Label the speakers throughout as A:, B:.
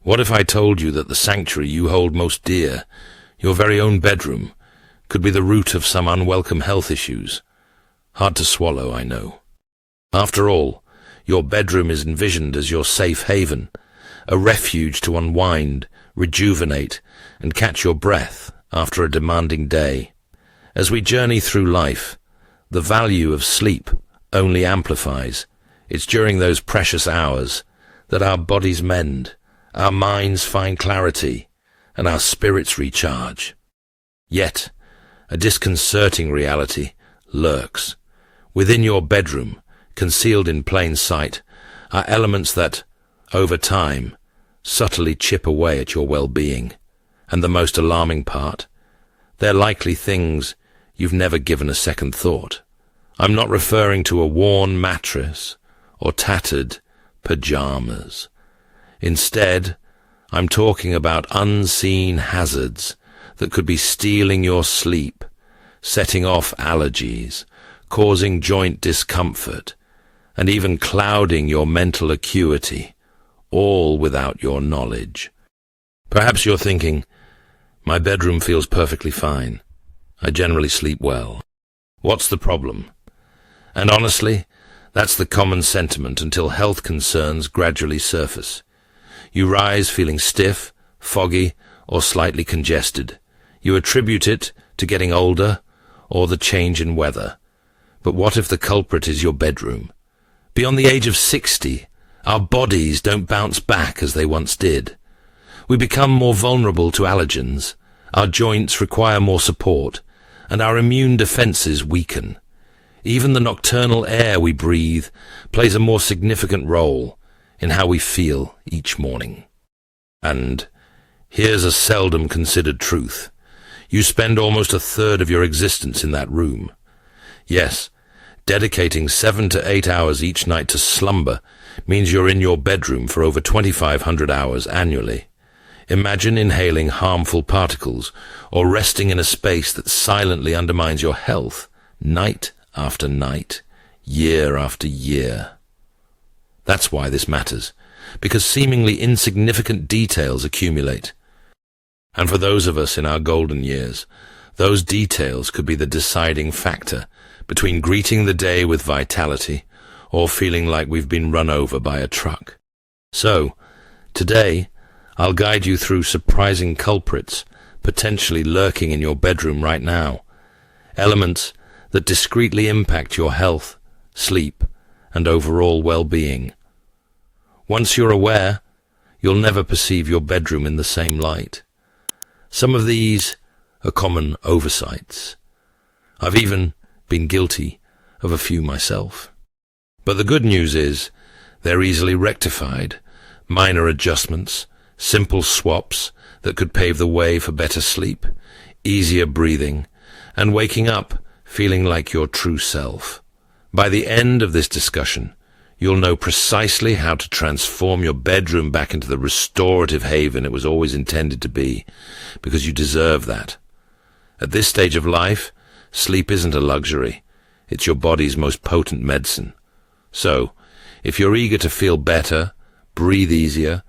A: What if I told you that the sanctuary you hold most dear, your very own bedroom, could be the root of some unwelcome health issues? Hard to swallow, I know. After all, your bedroom is envisioned as your safe haven, a refuge to unwind, rejuvenate, and catch your breath after a demanding day. As we journey through life, the value of sleep only amplifies. It's during those precious hours that our bodies mend, our minds find clarity, and our spirits recharge. Yet, a disconcerting reality lurks. Within your bedroom, concealed in plain sight, are elements that, over time, subtly chip away at your well-being. And the most alarming part, they're likely things you've never given a second thought. I'm not referring to a worn mattress or tattered pajamas. Instead, I'm talking about unseen hazards that could be stealing your sleep, setting off allergies, causing joint discomfort, and even clouding your mental acuity, all without your knowledge. Perhaps you're thinking, my bedroom feels perfectly fine. I generally sleep well. What's the problem? And honestly, that's the common sentiment until health concerns gradually surface. You rise feeling stiff, foggy, or slightly congested. You attribute it to getting older or the change in weather. But what if the culprit is your bedroom? Beyond the age of 60, our bodies don't bounce back as they once did. We become more vulnerable to allergens, our joints require more support, and our immune defenses weaken. Even the nocturnal air we breathe plays a more significant role in how we feel each morning. And here's a seldom considered truth. You spend almost a third of your existence in that room. Yes, dedicating 7 to 8 hours each night to slumber means you're in your bedroom for over 2,500 hours annually. Imagine inhaling harmful particles or resting in a space that silently undermines your health night after night, year after year. That's why this matters, because seemingly insignificant details accumulate. And for those of us in our golden years, those details could be the deciding factor between greeting the day with vitality or feeling like we've been run over by a truck. So, today, I'll guide you through surprising culprits potentially lurking in your bedroom right now. Elements that discreetly impact your health, sleep, and overall well-being. Once you're aware, you'll never perceive your bedroom in the same light. Some of these are common oversights. I've even been guilty of a few myself. But the good news is, they're easily rectified. Minor adjustments, simple swaps that could pave the way for better sleep, easier breathing, and waking up feeling like your true self. By the end of this discussion, you'll know precisely how to transform your bedroom back into the restorative haven it was always intended to be, because you deserve that. At this stage of life, sleep isn't a luxury. It's your body's most potent medicine. So, if you're eager to feel better, breathe easier,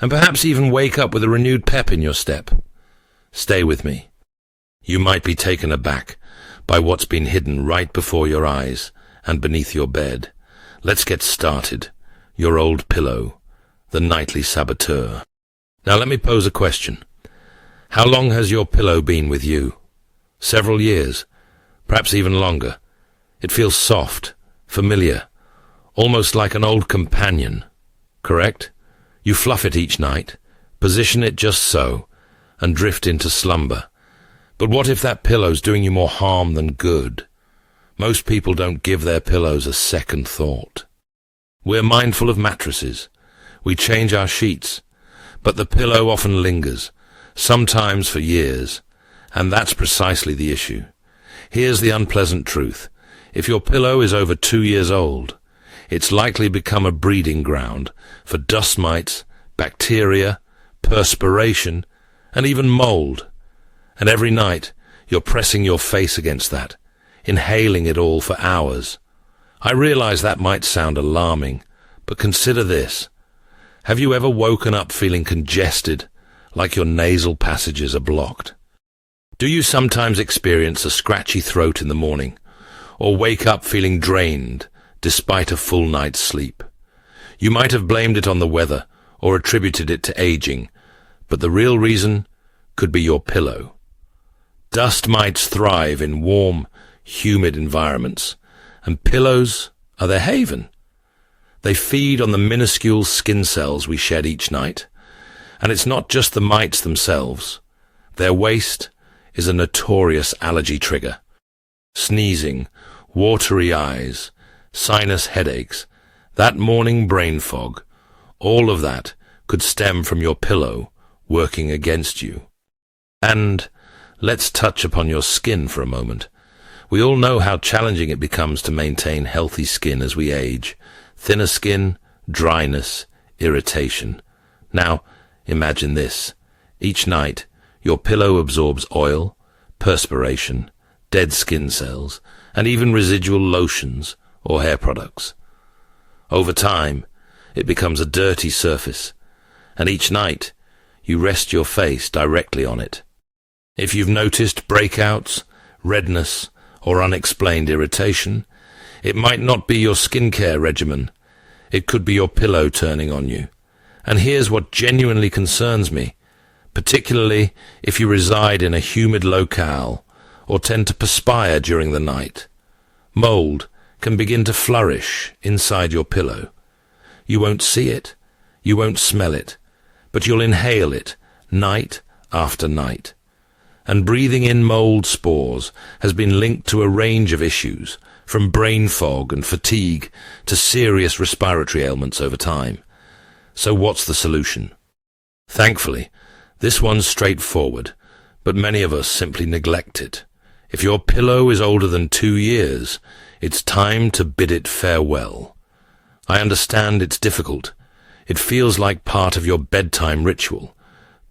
A: and perhaps even wake up with a renewed pep in your step, stay with me. You might be taken aback by what's been hidden right before your eyes and beneath your bed. Let's get started. Your old pillow, the nightly saboteur. Now let me pose a question. How long has your pillow been with you? Several years, perhaps even longer. It feels soft, familiar, almost like an old companion, correct? You fluff it each night, position it just so, and drift into slumber. But what if that pillow's doing you more harm than good? Most people don't give their pillows a second thought. We're mindful of mattresses. We change our sheets. But the pillow often lingers, sometimes for years. And that's precisely the issue. Here's the unpleasant truth. If your pillow is over 2 years old, it's likely become a breeding ground for dust mites, bacteria, perspiration, and even mold. And every night, you're pressing your face against that, inhaling it all for hours. I realize that might sound alarming, but consider this. Have you ever woken up feeling congested, like your nasal passages are blocked? Do you sometimes experience a scratchy throat in the morning, or wake up feeling drained despite a full night's sleep? You might have blamed it on the weather or attributed it to aging, but the real reason could be your pillow. Dust mites thrive in warm, humid environments, and pillows are their haven. They feed on the minuscule skin cells we shed each night, and it's not just the mites themselves. Their waste is a notorious allergy trigger. Sneezing, watery eyes, sinus headaches, that morning brain fog, all of that could stem from your pillow working against you. And let's touch upon your skin for a moment. We all know how challenging it becomes to maintain healthy skin as we age. Thinner skin, dryness, irritation. Now, imagine this. Each night, your pillow absorbs oil, perspiration, dead skin cells, and even residual lotions or hair products. Over time, it becomes a dirty surface, and each night, you rest your face directly on it. If you've noticed breakouts, redness, or unexplained irritation, it might not be your skincare regimen. It could be your pillow turning on you. And here's what genuinely concerns me, particularly if you reside in a humid locale or tend to perspire during the night. Mold can begin to flourish inside your pillow. You won't see it, you won't smell it, but you'll inhale it night after night. And breathing in mold spores has been linked to a range of issues, from brain fog and fatigue to serious respiratory ailments over time. So what's the solution? Thankfully, this one's straightforward, but many of us simply neglect it. If your pillow is older than 2 years, it's time to bid it farewell. I understand it's difficult. It feels like part of your bedtime ritual.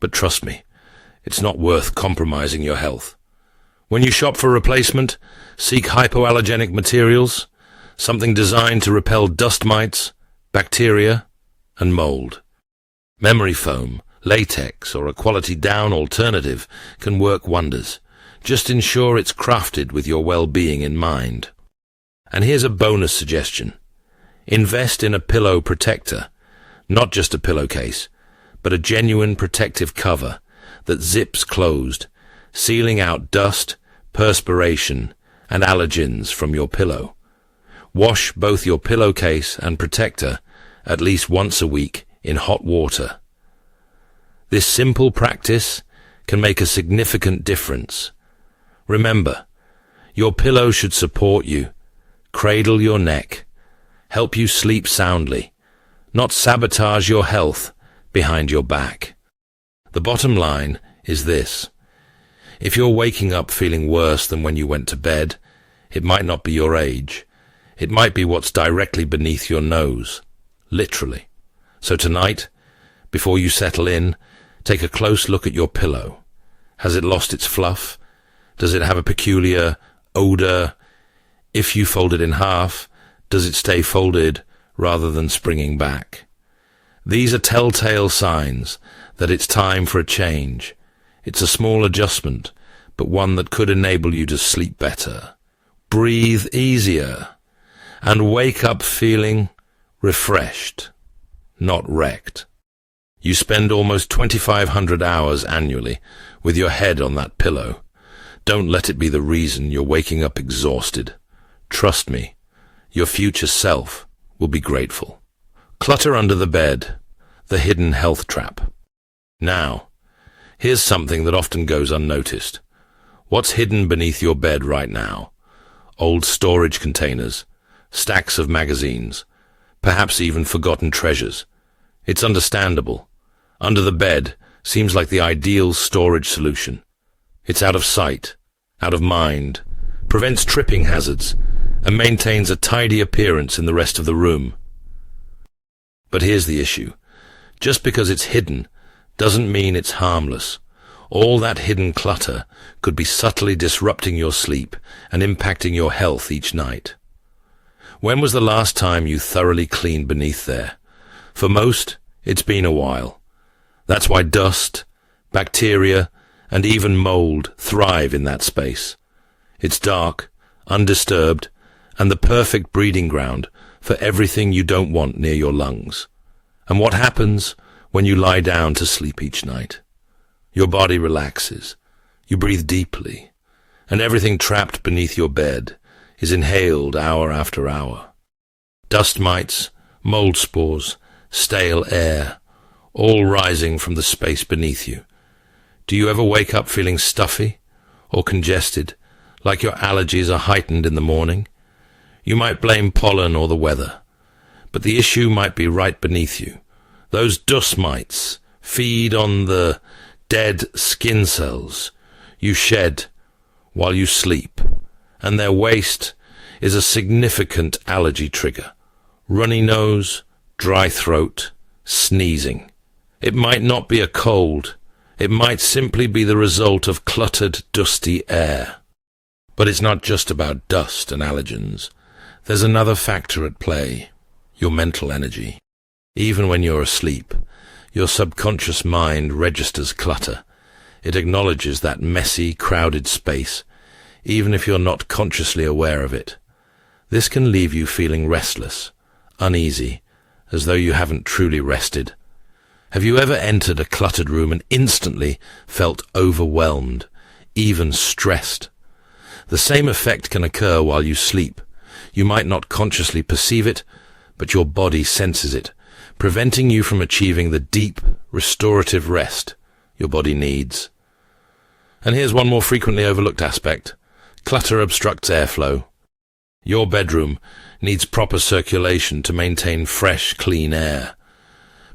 A: But trust me, it's not worth compromising your health. When you shop for replacement, seek hypoallergenic materials, something designed to repel dust mites, bacteria, and mold. Memory foam, latex, or a quality down alternative can work wonders. Just ensure it's crafted with your well-being in mind. And here's a bonus suggestion. Invest in a pillow protector, not just a pillowcase, but a genuine protective cover that zips closed, sealing out dust, perspiration, and allergens from your pillow. Wash both your pillowcase and protector at least once a week in hot water. This simple practice can make a significant difference. Remember, your pillow should support you, cradle your neck, help you sleep soundly, not sabotage your health behind your back. The bottom line is this. If you're waking up feeling worse than when you went to bed, it might not be your age. It might be what's directly beneath your nose, literally. So tonight, before you settle in, take a close look at your pillow. Has it lost its fluff? Does it have a peculiar odor? If you fold it in half, does it stay folded rather than springing back? These are telltale signs that it's time for a change. It's a small adjustment, but one that could enable you to sleep better, breathe easier, and wake up feeling refreshed, not wrecked. You spend almost 2,500 hours annually with your head on that pillow. Don't let it be the reason you're waking up exhausted. Trust me, your future self will be grateful. Clutter under the bed, the hidden health trap. Now, here's something that often goes unnoticed. What's hidden beneath your bed right now? Old storage containers, stacks of magazines, perhaps even forgotten treasures. It's understandable. Under the bed seems like the ideal storage solution. It's out of sight, out of mind, prevents tripping hazards, and maintains a tidy appearance in the rest of the room. But here's the issue. Just because it's hidden doesn't mean it's harmless. All that hidden clutter could be subtly disrupting your sleep and impacting your health each night. When was the last time you thoroughly cleaned beneath there? For most, It's been a while. That's why dust, bacteria, and even mold thrive in that space. It's dark, undisturbed, and the perfect breeding ground for everything you don't want near your lungs. And what happens when you lie down to sleep each night? Your body relaxes, you breathe deeply, and everything trapped beneath your bed is inhaled hour after hour. Dust mites, mold spores, stale air, all rising from the space beneath you. Do you ever wake up feeling stuffy or congested, like your allergies are heightened in the morning? You might blame pollen or the weather, but the issue might be right beneath you. Those dust mites feed on the dead skin cells you shed while you sleep, and their waste is a significant allergy trigger. Runny nose, dry throat, sneezing. It might not be a cold. It might simply be the result of cluttered, dusty air. But it's not just about dust and allergens. There's another factor at play, your mental energy. Even when you're asleep, your subconscious mind registers clutter. It acknowledges that messy, crowded space, even if you're not consciously aware of it. This can leave you feeling restless, uneasy, as though you haven't truly rested. Have you ever entered a cluttered room and instantly felt overwhelmed, even stressed? The same effect can occur while you sleep. You might not consciously perceive it, but your body senses it, preventing you from achieving the deep, restorative rest your body needs. And here's one more frequently overlooked aspect. Clutter obstructs airflow. Your bedroom needs proper circulation to maintain fresh, clean air.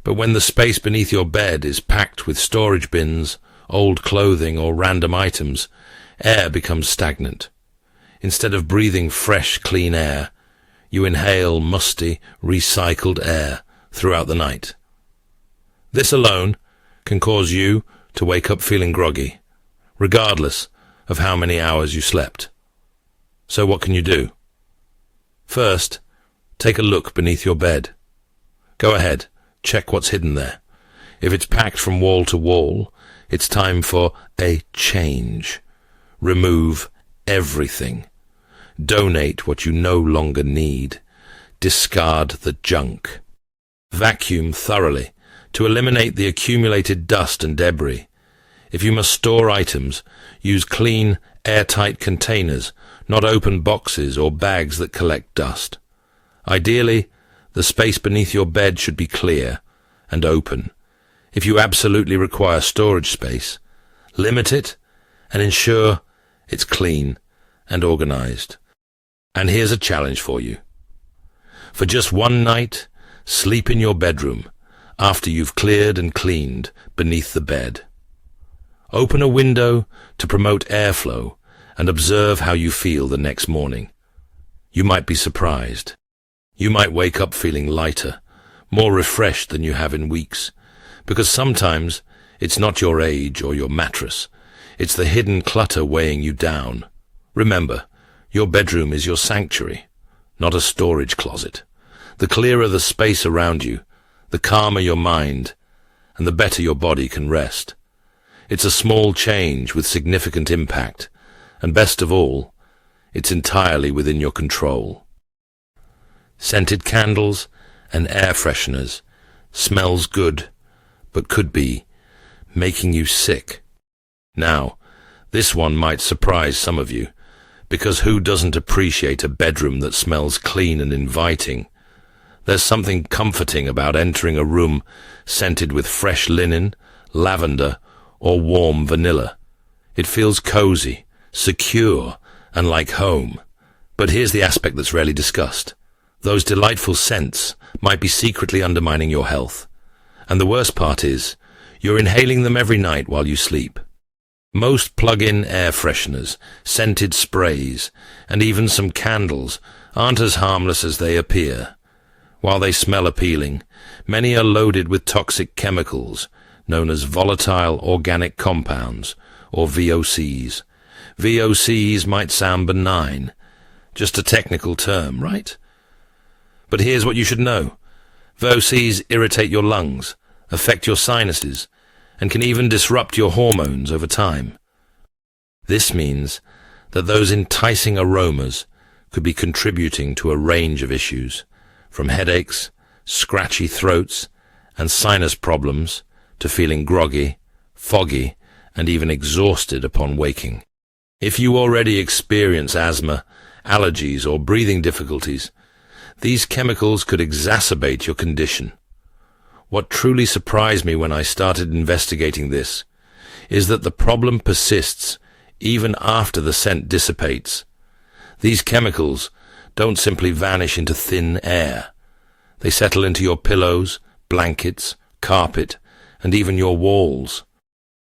A: But when the space beneath your bed is packed with storage bins, old clothing, or random items, air becomes stagnant. Instead of breathing fresh, clean air, you inhale musty, recycled air throughout the night. This alone can cause you to wake up feeling groggy, regardless of how many hours you slept. So what can you do? First, take a look beneath your bed. Go ahead, check what's hidden there. If it's packed from wall to wall, it's time for a change. Remove everything. Donate what you no longer need. Discard the junk. Vacuum thoroughly to eliminate the accumulated dust and debris. If you must store items, use clean, airtight containers, not open boxes or bags that collect dust. Ideally, the space beneath your bed should be clear and open. If you absolutely require storage space, limit it and ensure it's clean and organized. And here's a challenge for you. For just one night, sleep in your bedroom after you've cleared and cleaned beneath the bed. Open a window to promote airflow and observe how you feel the next morning. You might be surprised. You might wake up feeling lighter, more refreshed than you have in weeks, because sometimes it's not your age or your mattress. It's the hidden clutter weighing you down. Remember, your bedroom is your sanctuary, not a storage closet. The clearer the space around you, the calmer your mind, and the better your body can rest. It's a small change with significant impact, and best of all, it's entirely within your control. Scented candles and air fresheners smells good, but could be making you sick. Now, this one might surprise some of you, because who doesn't appreciate a bedroom that smells clean and inviting? There's something comforting about entering a room scented with fresh linen, lavender, or warm vanilla. It feels cozy, secure, and like home. But here's the aspect that's rarely discussed. Those delightful scents might be secretly undermining your health. And the worst part is, you're inhaling them every night while you sleep. Most plug-in air fresheners, scented sprays, and even some candles aren't as harmless as they appear. While they smell appealing, many are loaded with toxic chemicals, known as volatile organic compounds, or VOCs. VOCs might sound benign, just a technical term, right? But here's what you should know. VOCs irritate your lungs, affect your sinuses, and can even disrupt your hormones over time. This means that those enticing aromas could be contributing to a range of issues, from headaches, scratchy throats, and sinus problems to feeling groggy, foggy, and even exhausted upon waking. If you already experience asthma, allergies, or breathing difficulties, these chemicals could exacerbate your condition. What truly surprised me when I started investigating this is that the problem persists even after the scent dissipates. These chemicals don't simply vanish into thin air. They settle into your pillows, blankets, carpet, and even your walls.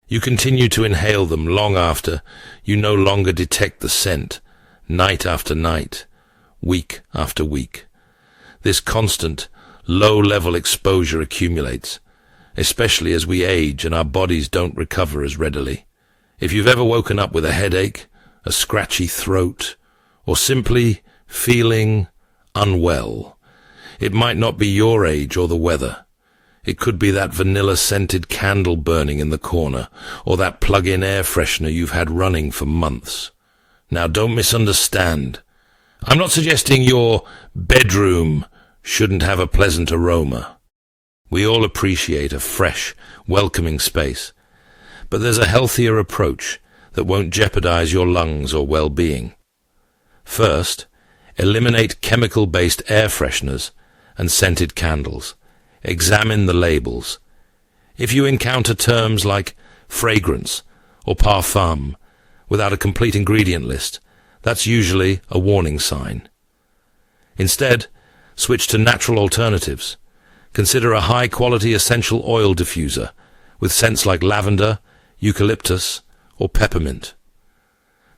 A: You continue to inhale them long after you no longer detect the scent, night after night, week after week. This constant, low-level exposure accumulates, especially as we age and our bodies don't recover as readily. If you've ever woken up with a headache, a scratchy throat, or simply feeling unwell, it might not be your age or the weather. It could be that vanilla-scented candle burning in the corner, or that plug-in air freshener you've had running for months. Now, don't misunderstand. I'm not suggesting your bedroom shouldn't have a pleasant aroma. We all appreciate a fresh, welcoming space, but there's a healthier approach that won't jeopardize your lungs or well-being. First, eliminate chemical-based air fresheners and scented candles. Examine the labels. If you encounter terms like fragrance or parfum without a complete ingredient list, that's usually a warning sign. Instead, switch to natural alternatives. Consider a high-quality essential oil diffuser with scents like lavender, eucalyptus, or peppermint.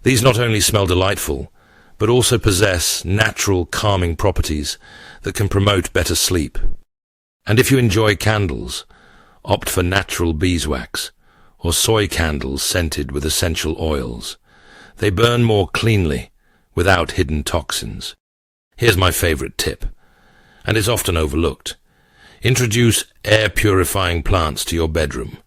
A: These not only smell delightful, but also possess natural calming properties that can promote better sleep. And if you enjoy candles, opt for natural beeswax or soy candles scented with essential oils. They burn more cleanly without hidden toxins. Here's my favorite tip, and it's often overlooked. Introduce air-purifying plants to your bedroom.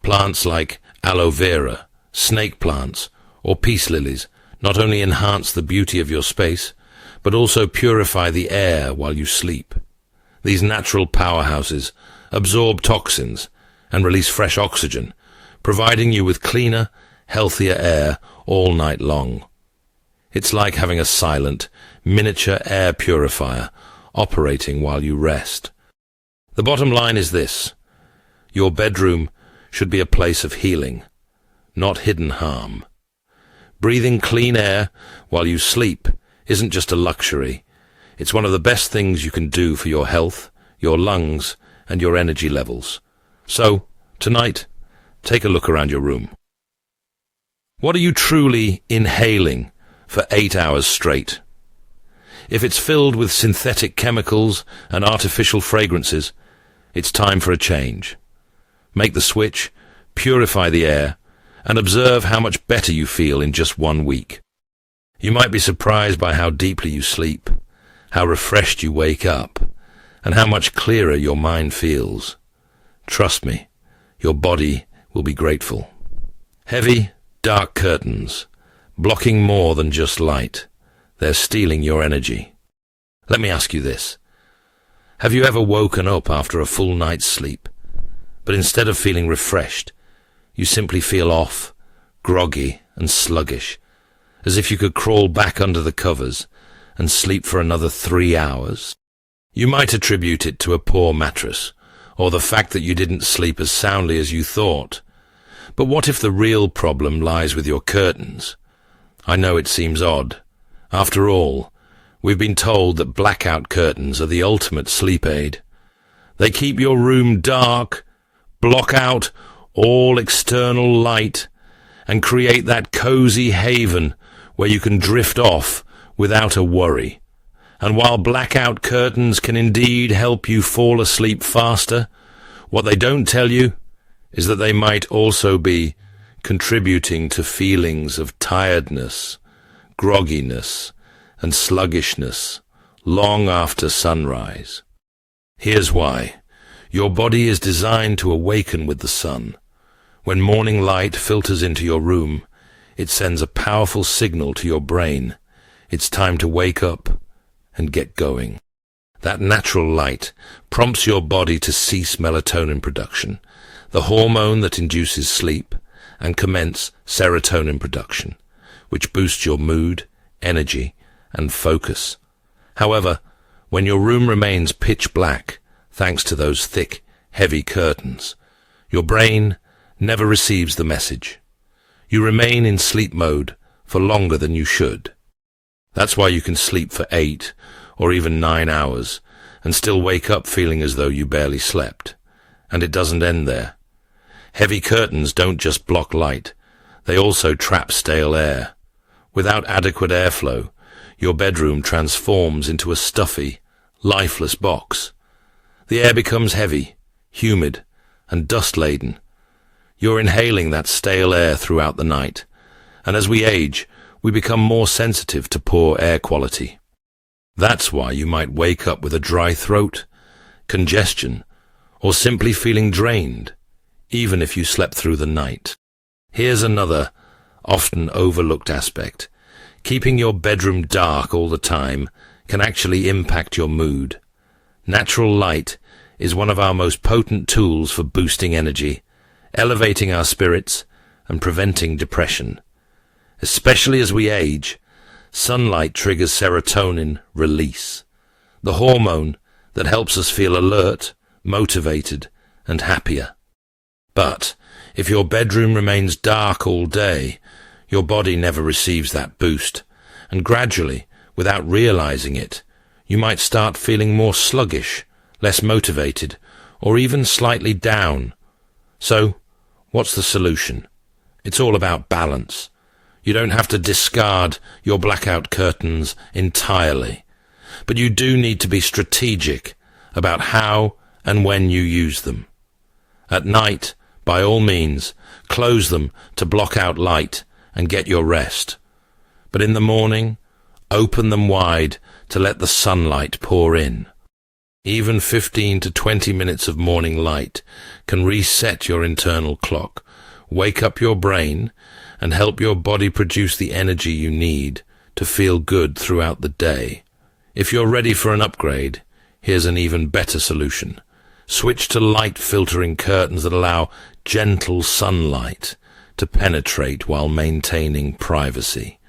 A: Plants like aloe vera, snake plants, or peace lilies not only enhance the beauty of your space, but also purify the air while you sleep. These natural powerhouses absorb toxins and release fresh oxygen, providing you with cleaner, healthier air all night long. It's like having a silent, miniature air purifier operating while you rest. The bottom line is this: your bedroom should be a place of healing, not hidden harm. Breathing clean air while you sleep isn't just a luxury. It's one of the best things you can do for your health, your lungs, and your energy levels. So, tonight, take a look around your room. What are you truly inhaling for 8 hours straight? If it's filled with synthetic chemicals and artificial fragrances, it's time for a change. Make the switch, purify the air, and observe how much better you feel in just 1 week. You might be surprised by how deeply you sleep, how refreshed you wake up, and how much clearer your mind feels. Trust me, your body will be grateful. Heavy, dark curtains, blocking more than just light. They're stealing your energy. Let me ask you this. Have you ever woken up after a full night's sleep, but instead of feeling refreshed, you simply feel off, groggy, and sluggish, as if you could crawl back under the covers and sleep for another 3 hours? You might attribute it to a poor mattress, or the fact that you didn't sleep as soundly as you thought. But what if the real problem lies with your curtains? I know it seems odd. After all, we've been told that blackout curtains are the ultimate sleep aid. They keep your room dark, block out all external light, and create that cozy haven where you can drift off without a worry. And while blackout curtains can indeed help you fall asleep faster, what they don't tell you is that they might also be contributing to feelings of tiredness, grogginess, and sluggishness long after sunrise. Here's why. Your body is designed to awaken with the sun. When morning light filters into your room, it sends a powerful signal to your brain. It's time to wake up and get going. That natural light prompts your body to cease melatonin production, the hormone that induces sleep, and commence serotonin production, which boosts your mood, energy, and focus. However, when your room remains pitch black, thanks to those thick, heavy curtains, your brain never receives the message. You remain in sleep mode for longer than you should. That's why you can sleep for 8 or even 9 hours and still wake up feeling as though you barely slept. And it doesn't end there. Heavy curtains don't just block light, they also trap stale air. Without adequate airflow, your bedroom transforms into a stuffy, lifeless box. The air becomes heavy, humid, and dust-laden. You're inhaling that stale air throughout the night, and as we age, we become more sensitive to poor air quality. That's why you might wake up with a dry throat, congestion, or simply feeling drained, even if you slept through the night. Here's another, often overlooked aspect. Keeping your bedroom dark all the time can actually impact your mood. Natural light is one of our most potent tools for boosting energy, elevating our spirits, and preventing depression. Especially as we age, sunlight triggers serotonin release, the hormone that helps us feel alert, motivated, and happier. But if your bedroom remains dark all day, your body never receives that boost, and gradually, without realizing it, you might start feeling more sluggish, less motivated, or even slightly down. So, what's the solution? It's all about balance. You don't have to discard your blackout curtains entirely, but you do need to be strategic about how and when you use them. At night, by all means, close them to block out light and get your rest. But in the morning, open them wide to let the sunlight pour in. Even 15 to 20 minutes of morning light can reset your internal clock, wake up your brain, and help your body produce the energy you need to feel good throughout the day. If you're ready for an upgrade, here's an even better solution. Switch to light filtering curtains that allow gentle sunlight to penetrate while maintaining privacy.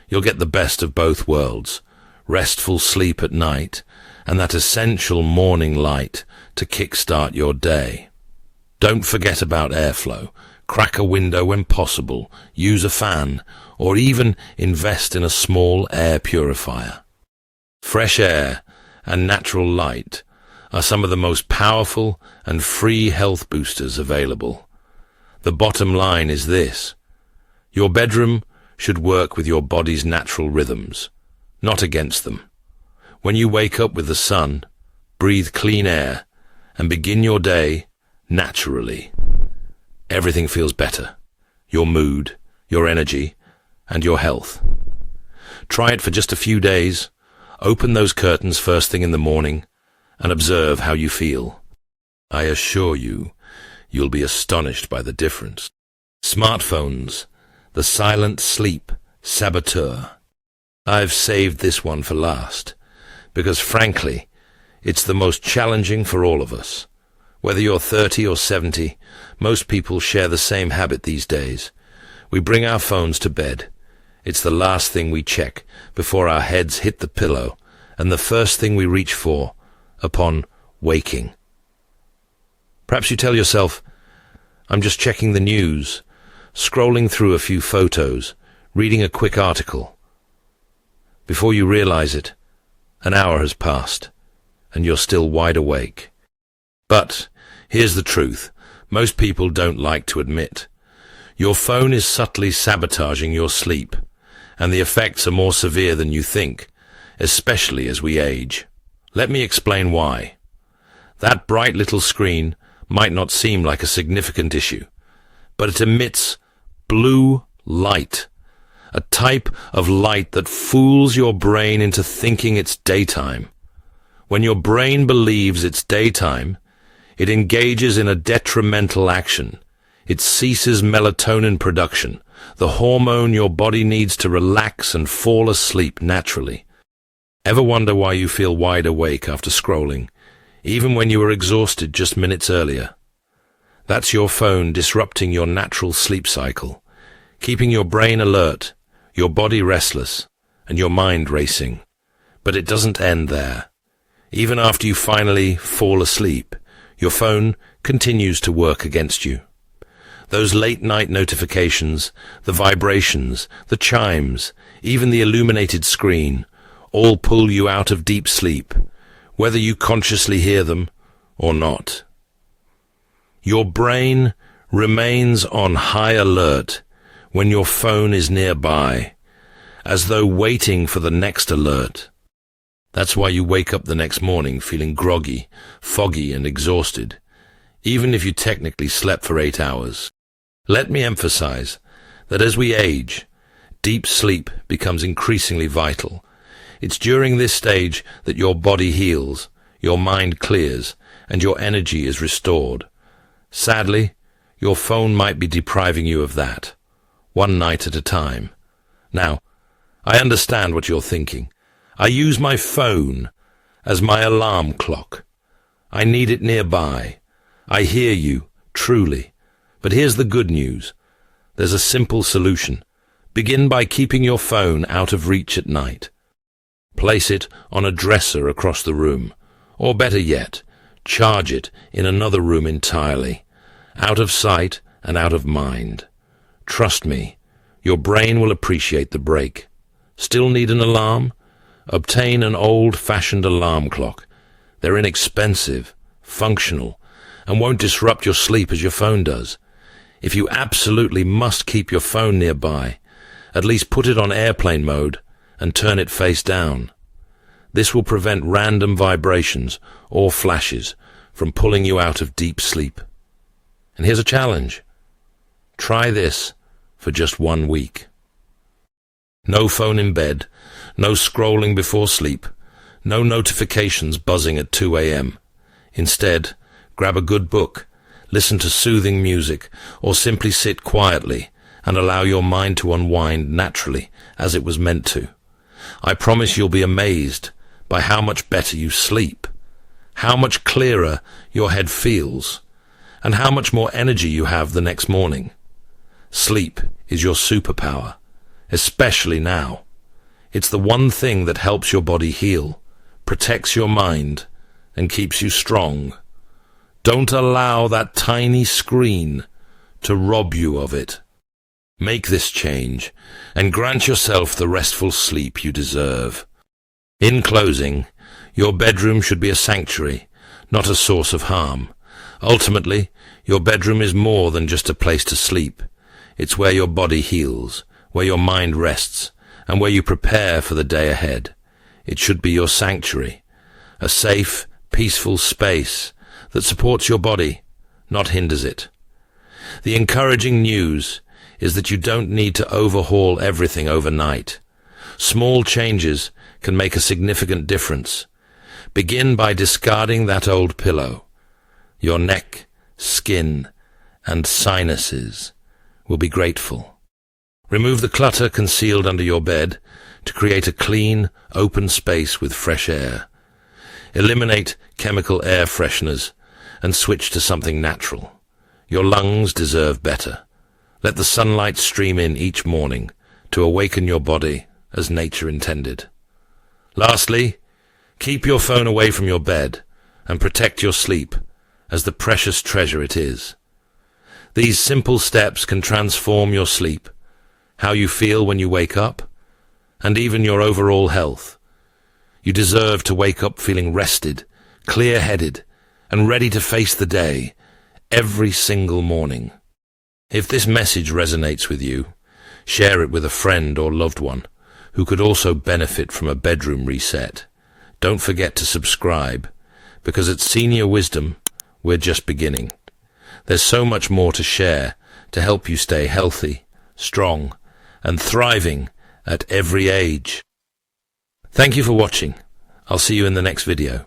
A: You'll get the best of both worlds, restful sleep at night and that essential morning light to kickstart your day. Don't forget about airflow. Crack a window when possible, use a fan, or even invest in a small air purifier. Fresh air and natural light are some of the most powerful and free health boosters available. The bottom line is this: your bedroom should work with your body's natural rhythms, not against them. When you wake up with the sun, breathe clean air, and begin your day naturally, everything feels better. Your mood, your energy, and your health. Try it for just a few days. Open those curtains first thing in the morning and observe how you feel. I assure you, you'll be astonished by the difference. Smartphones, the silent sleep saboteur. I've saved this one for last, because frankly, it's the most challenging for all of us. Whether you're 30 or 70, most people share the same habit these days. We bring our phones to bed. It's the last thing we check before our heads hit the pillow, and the first thing we reach for upon waking. Perhaps you tell yourself, I'm just checking the news, scrolling through a few photos, reading a quick article. Before you realize it, an hour has passed, and you're still wide awake. But here's the truth. Most people don't like to admit. Your phone is subtly sabotaging your sleep, and the effects are more severe than you think, especially as we age. Let me explain why. That bright little screen might not seem like a significant issue, but it emits blue light, a type of light that fools your brain into thinking it's daytime. When your brain believes it's daytime, it engages in a detrimental action. It ceases melatonin production, the hormone your body needs to relax and fall asleep naturally. Ever wonder why you feel wide awake after scrolling, even when you were exhausted just minutes earlier? That's your phone disrupting your natural sleep cycle, keeping your brain alert, your body restless, and your mind racing. But it doesn't end there. Even after you finally fall asleep, your phone continues to work against you. Those late-night notifications, the vibrations, the chimes, even the illuminated screen, all pull you out of deep sleep, whether you consciously hear them or not. Your brain remains on high alert when your phone is nearby, as though waiting for the next alert. That's why you wake up the next morning feeling groggy, foggy, and exhausted, even if you technically slept for 8 hours. Let me emphasize that as we age, deep sleep becomes increasingly vital. It's during this stage that your body heals, your mind clears, and your energy is restored. Sadly, your phone might be depriving you of that, one night at a time. Now, I understand what you're thinking. I use my phone as my alarm clock. I need it nearby. I hear you, truly. But here's the good news. There's a simple solution. Begin by keeping your phone out of reach at night. Place it on a dresser across the room, or better yet, charge it in another room entirely, out of sight and out of mind. Trust me, your brain will appreciate the break. Still need an alarm? Obtain an old-fashioned alarm clock. They're inexpensive, functional, and won't disrupt your sleep as your phone does. If you absolutely must keep your phone nearby, at least put it on airplane mode and turn it face down. This will prevent random vibrations or flashes from pulling you out of deep sleep. And here's a challenge. Try this for just 1 week. No phone in bed, no scrolling before sleep, no notifications buzzing at 2 a.m. Instead, grab a good book, listen to soothing music, or simply sit quietly and allow your mind to unwind naturally as it was meant to. I promise you'll be amazed by how much better you sleep, how much clearer your head feels, and how much more energy you have the next morning. Sleep is your superpower, especially now. It's the one thing that helps your body heal, protects your mind, and keeps you strong. Don't allow that tiny screen to rob you of it. Make this change and grant yourself the restful sleep you deserve. In closing, your bedroom should be a sanctuary, not a source of harm. Ultimately, your bedroom is more than just a place to sleep. It's where your body heals, where your mind rests, and where you prepare for the day ahead. It should be your sanctuary, a safe, peaceful space that supports your body, not hinders it. The encouraging news is that you don't need to overhaul everything overnight. Small changes can make a significant difference. Begin by discarding that old pillow. Your neck, skin, and sinuses will be grateful. Remove the clutter concealed under your bed to create a clean, open space with fresh air. Eliminate chemical air fresheners and switch to something natural. Your lungs deserve better. Let the sunlight stream in each morning to awaken your body as nature intended. Lastly, keep your phone away from your bed and protect your sleep as the precious treasure it is. These simple steps can transform your sleep, how you feel when you wake up, and even your overall health. You deserve to wake up feeling rested, clear-headed, and ready to face the day every single morning. If this message resonates with you, share it with a friend or loved one who could also benefit from a bedroom reset. Don't forget to subscribe, because at Senior Wisdom, we're just beginning. There's so much more to share to help you stay healthy, strong, and thriving at every age. Thank you for watching. I'll see you in the next video.